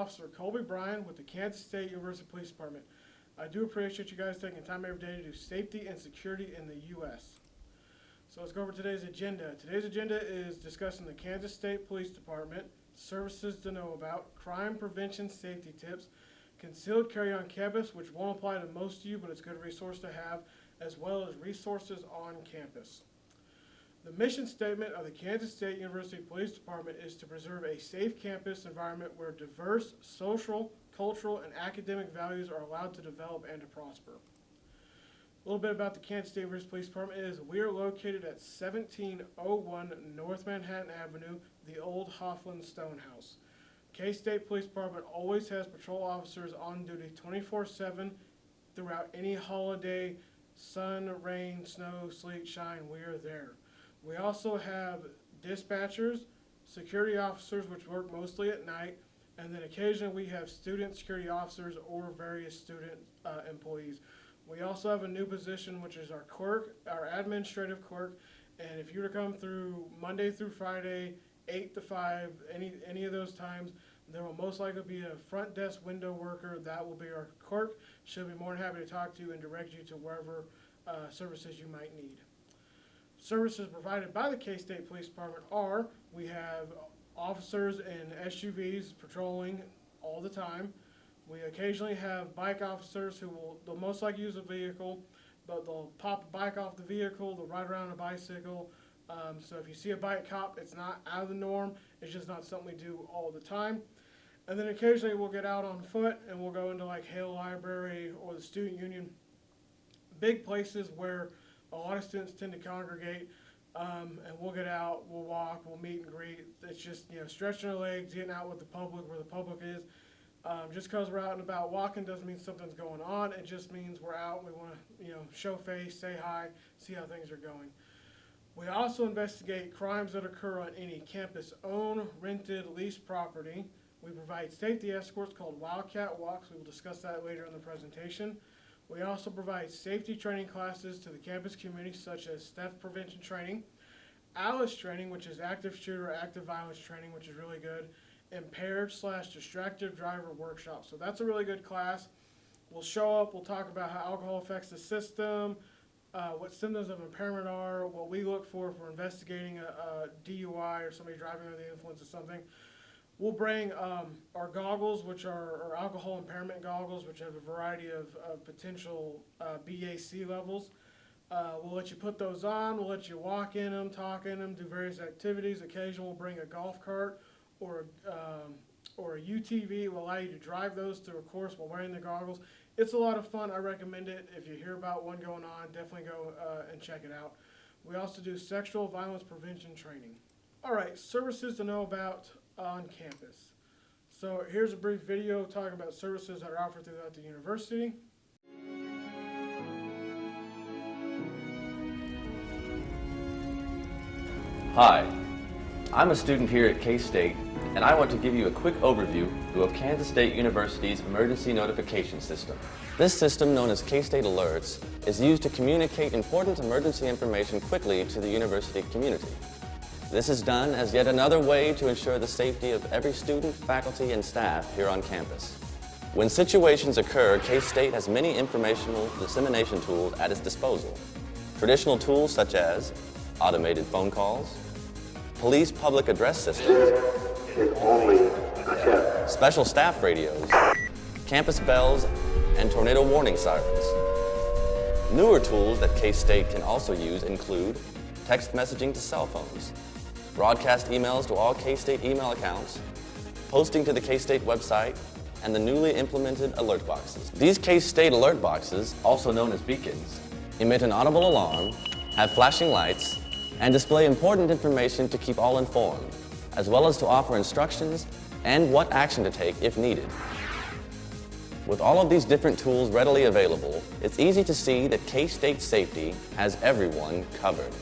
Officer Colby Bryan with the Kansas State University Police Department. I do appreciate you guys taking time every day to do safety and security in the U.S. So let's go over today's agenda. Today's agenda is discussing the Kansas State Police Department, services to know about, crime prevention safety tips, concealed carry on campus, which won't apply to most of you, but it's a good resource to have, as well as resources on campus. The mission statement of the Kansas State University Police Department is to preserve a safe campus environment where diverse social, cultural, and academic values are allowed to develop and to prosper. A little bit about the Kansas State University Police Department is we are located at 1701 North Manhattan Avenue, the old Hoffland Stonehouse. K-State Police Department always has patrol officers on duty 24/7 throughout any holiday, sun, rain, snow, sleet, shine, we are there. We also have dispatchers, security officers, which work mostly at night, and then occasionally we have student security officers or various student employees. We also have a new position, which is our clerk, our administrative clerk, and if you were to come through Monday through Friday, 8 to 5, any of those times, there will most likely be a front desk window worker. That will be our clerk. She'll be more than happy to talk to you and direct you to wherever services you might need. Services provided by the K-State Police Department are, we have officers in SUVs patrolling all the time. We occasionally have bike officers who they'll most likely use a vehicle, but they'll pop a bike off the vehicle, they'll ride around on a bicycle. So if you see a bike cop, it's not out of the norm, it's just not something we do all the time. And then occasionally we'll get out on foot and we'll go into like Hale Library or the Student Union, big places where a lot of students tend to congregate, and we'll get out, we'll walk, we'll meet and greet. It's just, stretching our legs, getting out with the public, where the public is. Just because we're out and about walking doesn't mean something's going on. It just means we're out, we want to, show face, say hi, see how things are going. We also investigate crimes that occur on any campus-owned, rented, leased property. We provide safety escorts called Wildcat Walks. We will discuss that later in the presentation. We also provide safety training classes to the campus community, such as theft prevention training, ALICE training, which is active shooter, active violence training, which is really good, impaired/distracted driver workshop. So that's a really good class. We'll show up, we'll talk about how alcohol affects the system, what symptoms of impairment are, what we look for investigating a DUI or somebody driving under the influence of something. We'll bring our goggles, which are our alcohol impairment goggles, which have a variety of potential BAC levels. We'll let you put those on, we'll let you walk in them, talk in them, do various activities. Occasionally we'll bring a golf cart or a UTV. Will allow you to drive those through a course while wearing the goggles. It's a lot of fun. I recommend it. If you hear about one going on, definitely go and check it out. We also do sexual violence prevention training. All right, services to know about on campus. So here's a brief video talking about services that are offered throughout the university. Hi, I'm a student here at K-State, and I want to give you a quick overview of Kansas State University's emergency notification system. This system, known as K-State Alerts, is used to communicate important emergency information quickly to the university community. This is done as yet another way to ensure the safety of every student, faculty, and staff here on campus. When situations occur, K-State has many informational dissemination tools at its disposal. Traditional tools such as automated phone calls, police public address systems, special staff radios, campus bells, and tornado warning sirens. Newer tools that K-State can also use include text messaging to cell phones, broadcast emails to all K-State email accounts, posting to the K-State website, and the newly implemented alert boxes. These K-State alert boxes, also known as beacons, emit an audible alarm, have flashing lights, and display important information to keep all informed, as well as to offer instructions and what action to take if needed. With all of these different tools readily available, it's easy to see that K-State safety has everyone covered.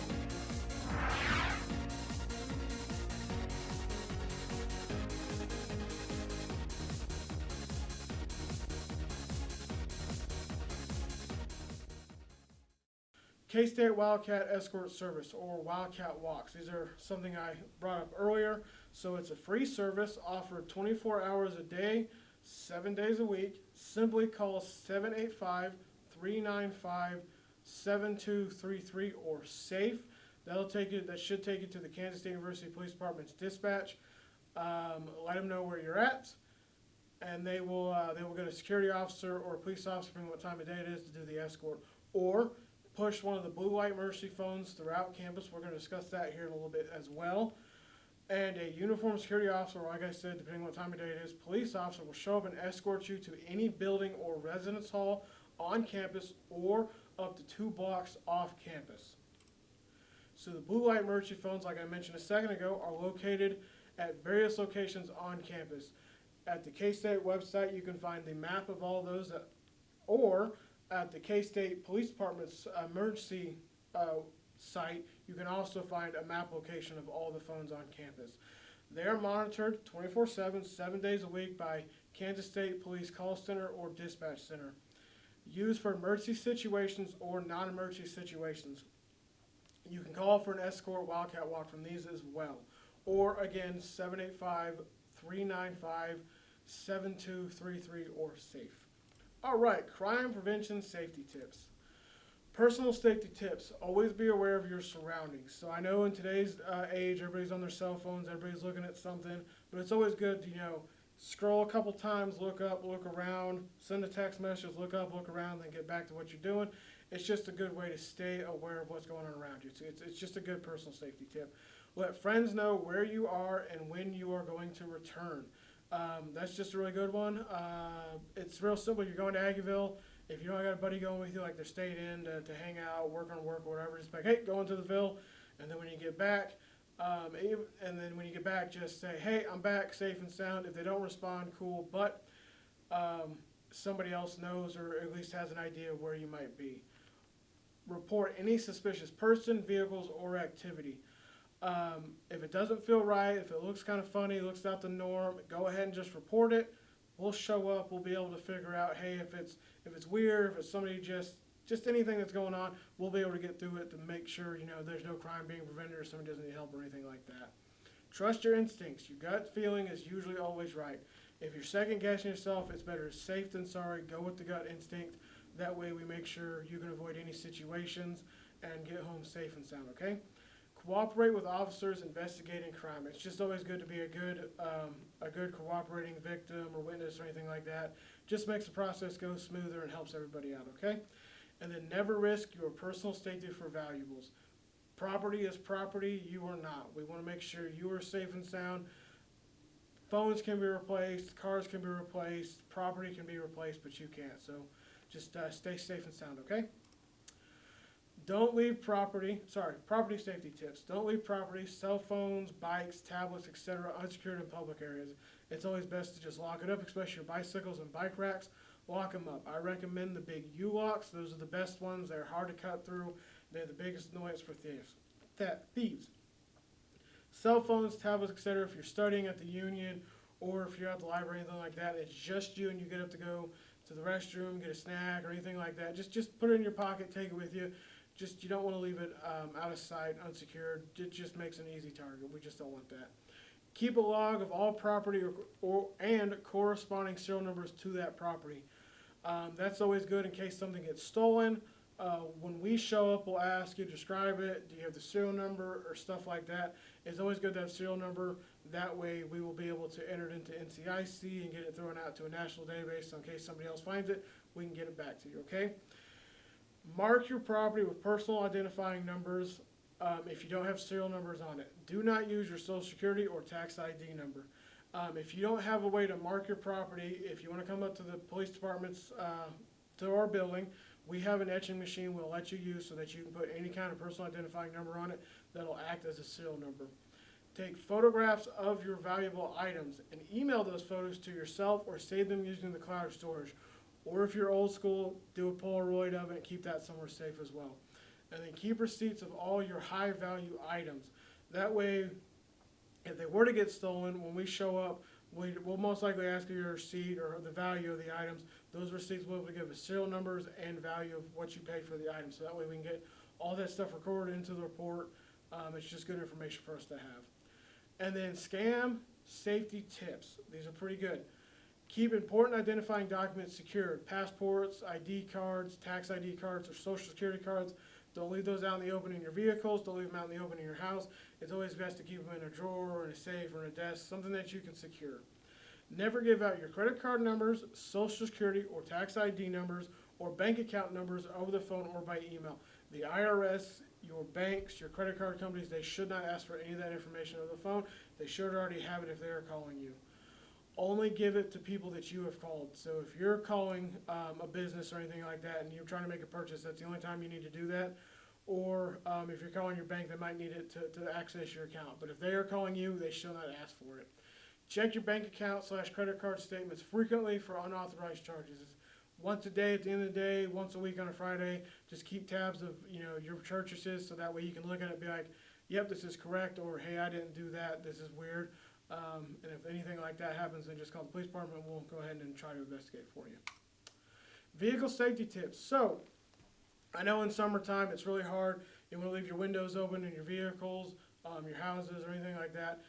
K-State Wildcat Escort Service, or Wildcat Walks. These are something I brought up earlier. So it's a free service offered 24 hours a day, 7 days a week. Simply call 785-395-7233 or SAFE. That should take you to the Kansas State University Police Department's dispatch. Let them know where you're at, and they will get a security officer or a police officer, depending on what time of day it is, to do the escort. Or push one of the blue light emergency phones throughout campus. We're going to discuss that here in a little bit as well. And a uniformed security officer, like I said, depending on what time of day it is, police officer will show up and escort you to any building or residence hall on campus or up to 2 blocks off campus. So the blue light emergency phones, like I mentioned a second ago, are located at various locations on campus. At the K-State website, you can find the map of all those, or at the K-State Police Department's emergency site, you can also find a map location of all the phones on campus. They are monitored 24/7, 7 days a week by Kansas State Police Call Center or Dispatch Center. Used for emergency situations or non-emergency situations. You can call for an escort Wildcat walk from these as well. Or again, 785-395-7233 or SAFE. All right, crime prevention safety tips. Personal safety tips. Always be aware of your surroundings. So I know in today's age, everybody's on their cell phones, everybody's looking at something, but it's always good to, scroll a couple times, look up, look around, send a text message, look up, look around, then get back to what you're doing. It's just a good way to stay aware of what's going on around you. It's just a good personal safety tip. Let friends know where you are and when you are going to return. That's just a really good one. It's real simple. You're going to Aggieville. If you don't got a buddy going with you, like they're staying in to hang out, work on work, or whatever, just like, hey, go into the Ville. And then when you get back, just say, hey, I'm back, safe and sound. If they don't respond, cool. But somebody else knows or at least has an idea of where you might be. Report any suspicious person, vehicles, or activity. If it doesn't feel right, if it looks kind of funny, looks out the norm, go ahead and just report it. We'll show up. We'll be able to figure out, hey, if it's weird, if it's somebody just anything that's going on, we'll be able to get through it to make sure, there's no crime being prevented or somebody doesn't need help or anything like that. Trust your instincts. Your gut feeling is usually always right. If you're second guessing yourself, it's better safe than sorry. Go with the gut instinct. That way we make sure you can avoid any situations and get home safe and sound, okay? Cooperate with officers investigating crime. It's just always good to be a good cooperating victim or witness or anything like that. Just makes the process go smoother and helps everybody out, okay? And then never risk your personal safety for valuables. Property is property, you are not. We want to make sure you are safe and sound. Phones can be replaced, cars can be replaced, property can be replaced, but you can't. So just stay safe and sound, okay? Don't leave property safety tips. Don't leave property, cell phones, bikes, tablets, etc. unsecured in public areas. It's always best to just lock it up, especially your bicycles and bike racks. Lock them up. I recommend the big U-locks. Those are the best ones. They're hard to cut through. They're the biggest annoyance for thieves. Cell phones, tablets, etc. If you're studying at the Union or if you're at the library, anything like that, it's just you and you get up to go to the restroom, get a snack or anything like that. Just put it in your pocket, take it with you. You don't want to leave it out of sight, unsecured. It just makes an easy target. We just don't want that. Keep a log of all property and corresponding serial numbers to that property. That's always good in case something gets stolen. When we show up, we'll ask you, describe it. Do you have the serial number or stuff like that? It's always good to have serial number. That way we will be able to enter it into NCIC and get it thrown out to a national database. So in case somebody else finds it, we can get it back to you, okay? Mark your property with personal identifying numbers if you don't have serial numbers on it. Do not use your social security or tax ID number. If you don't have a way to mark your property, if you want to come up to the police department's, to our building, we have an etching machine we'll let you use so that you can put any kind of personal identifying number on it that'll act as a serial number. Take photographs of your valuable items and email those photos to yourself or save them using the cloud storage. Or if you're old school, do a Polaroid of it and keep that somewhere safe as well. And then keep receipts of all your high value items. That way, if they were to get stolen, when we show up, we'll most likely ask you your receipt or the value of the items. Those receipts will be able to give us serial numbers and value of what you paid for the items. So that way we can get all that stuff recorded into the report. It's just good information for us to have. And then scam safety tips. These are pretty good. Keep important identifying documents secured. Passports, ID cards, tax ID cards, or social security cards. Don't leave those out in the open in your vehicles. Don't leave them out in the open in your house. It's always best to keep them in a drawer or in a safe or in a desk, something that you can secure. Never give out your credit card numbers, social security or tax ID numbers, or bank account numbers over the phone or by email. The IRS, your banks, your credit card companies, they should not ask for any of that information over the phone. They should already have it if they are calling you. Only give it to people that you have called. So if you're calling a business or anything like that and you're trying to make a purchase, that's the only time you need to do that. Or if you're calling your bank, they might need it to access your account. But if they are calling you, they should not ask for it. Check your bank account / credit card statements frequently for unauthorized charges. Once a day at the end of the day, once a week on a Friday. Just keep tabs of your purchases so that way you can look at it and be like, yep, this is correct, or hey, I didn't do that, this is weird. And if anything like that happens, then just call the police department. We'll go ahead and try to investigate for you. Vehicle safety tips. So I know in summertime it's really hard. You want to leave your windows open in your vehicles, your houses, or anything like that.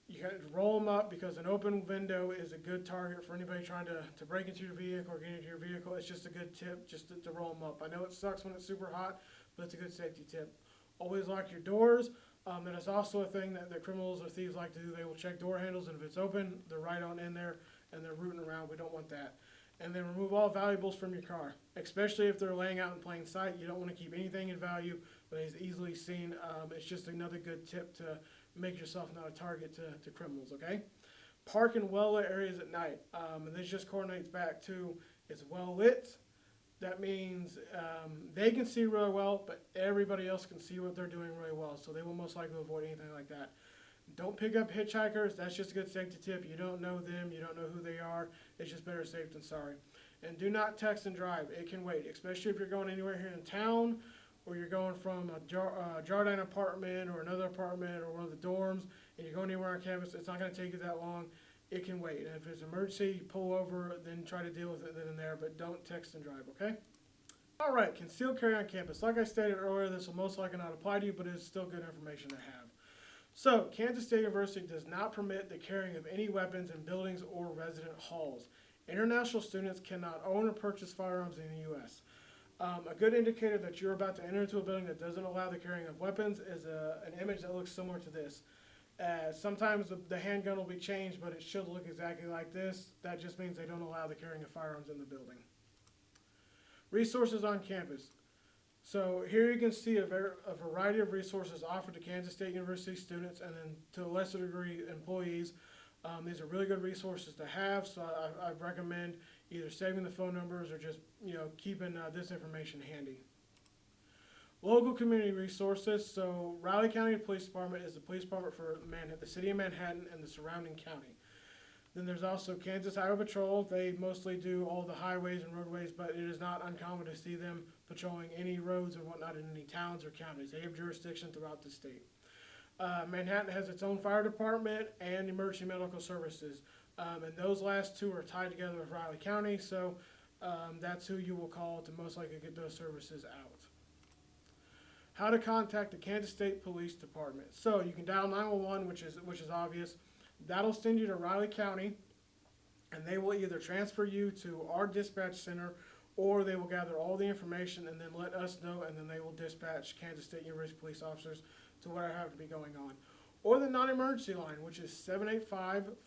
You got to roll them up because an open window is a good target for anybody trying to break into your vehicle or get into your vehicle. It's just a good tip just to roll them up. I know it sucks when it's super hot, but it's a good safety tip. Always lock your doors. That is also a thing that criminals or thieves like to do. They will check door handles, and if it's open, they're right on in there, and they're rooting around. We don't want that. And then remove all valuables from your car, especially if they're laying out in plain sight. You don't want to keep anything in value that is easily seen. It's just another good tip to make yourself not a target to criminals, okay? Park in well-lit areas at night. And this just coordinates back to it's well-lit. That means they can see really well, but everybody else can see what they're doing really well, so they will most likely avoid anything like that. Don't pick up hitchhikers. That's just a good safety tip. You don't know them. You don't know who they are. It's just better safe than sorry. And do not text and drive. It can wait, especially if you're going anywhere here in town, or you're going from a Jardine apartment or another apartment or one of the dorms, and you're going anywhere on campus. It's not going to take you that long. It can wait. And if it's an emergency, pull over, then try to deal with it then and there, but don't text and drive, okay? All right, concealed carry on campus. Like I stated earlier, this will most likely not apply to you, but it's still good information to have. So, Kansas State University does not permit the carrying of any weapons in buildings or resident halls. International students cannot own or purchase firearms in the U.S. A good indicator that you're about to enter into a building that doesn't allow the carrying of weapons is an image that looks similar to this. Sometimes the handgun will be changed, but it should look exactly like this. That just means they don't allow the carrying of firearms in the building. Resources on campus. So here you can see a variety of resources offered to Kansas State University students and then to a lesser degree employees. These are really good resources to have, so I recommend either saving the phone numbers or just keeping this information handy. Local community resources. So Riley County Police Department is the police department for the city of Manhattan and the surrounding county. Then there's also Kansas Highway Patrol. They mostly do all the highways and roadways, but it is not uncommon to see them patrolling any roads and whatnot in any towns or counties. They have jurisdiction throughout the state. Manhattan has its own fire department and emergency medical services. And those last two are tied together with Riley County, so that's who you will call to most likely get those services out. How to contact the Kansas State Police Department. So you can dial 911, which is obvious. That'll send you to Riley County, and they will either transfer you to our dispatch center, or they will gather all the information and then let us know, and then they will dispatch Kansas State University police officers to whatever have to be going on. Or the non-emergency line, which is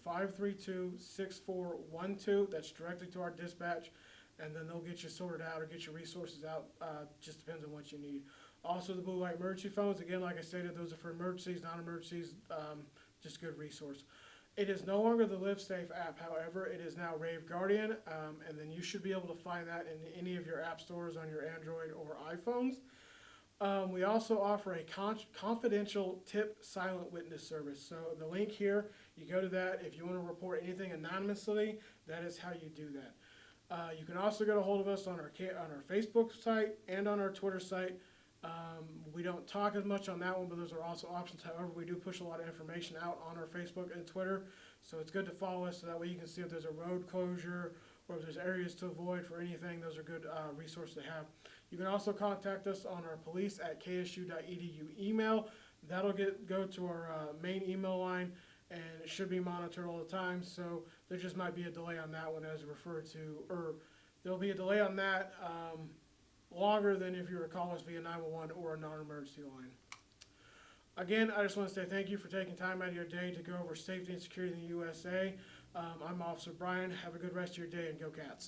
785-532-6412. That's directly to our dispatch, and then they'll get you sorted out or get your resources out. Just depends on what you need. Also, the blue light emergency phones. Again, like I stated, those are for emergencies, non-emergencies. Just a good resource. It is no longer the Live Safe app, however, it is now Rave Guardian, and then you should be able to find that in any of your app stores on your Android or iPhones. We also offer a confidential tip silent witness service. So the link here, you go to that. If you want to report anything anonymously, that is how you do that. You can also get a hold of us on our Facebook site and on our Twitter site. We don't talk as much on that one, but those are also options. However, we do push a lot of information out on our Facebook and Twitter, so it's good to follow us so that way you can see if there's a road closure or if there's areas to avoid for anything. Those are good resources to have. You can also contact us on our police@ksu.edu email. That'll go to our main email line, and it should be monitored all the time. So there just might be a delay on that one, as referred to, or there'll be a delay on that longer than if you were to call us via 911 or a non-emergency line. Again, I just want to say thank you for taking time out of your day to go over safety and security in the USA. I'm Officer Brian. Have a good rest of your day, and go Cats.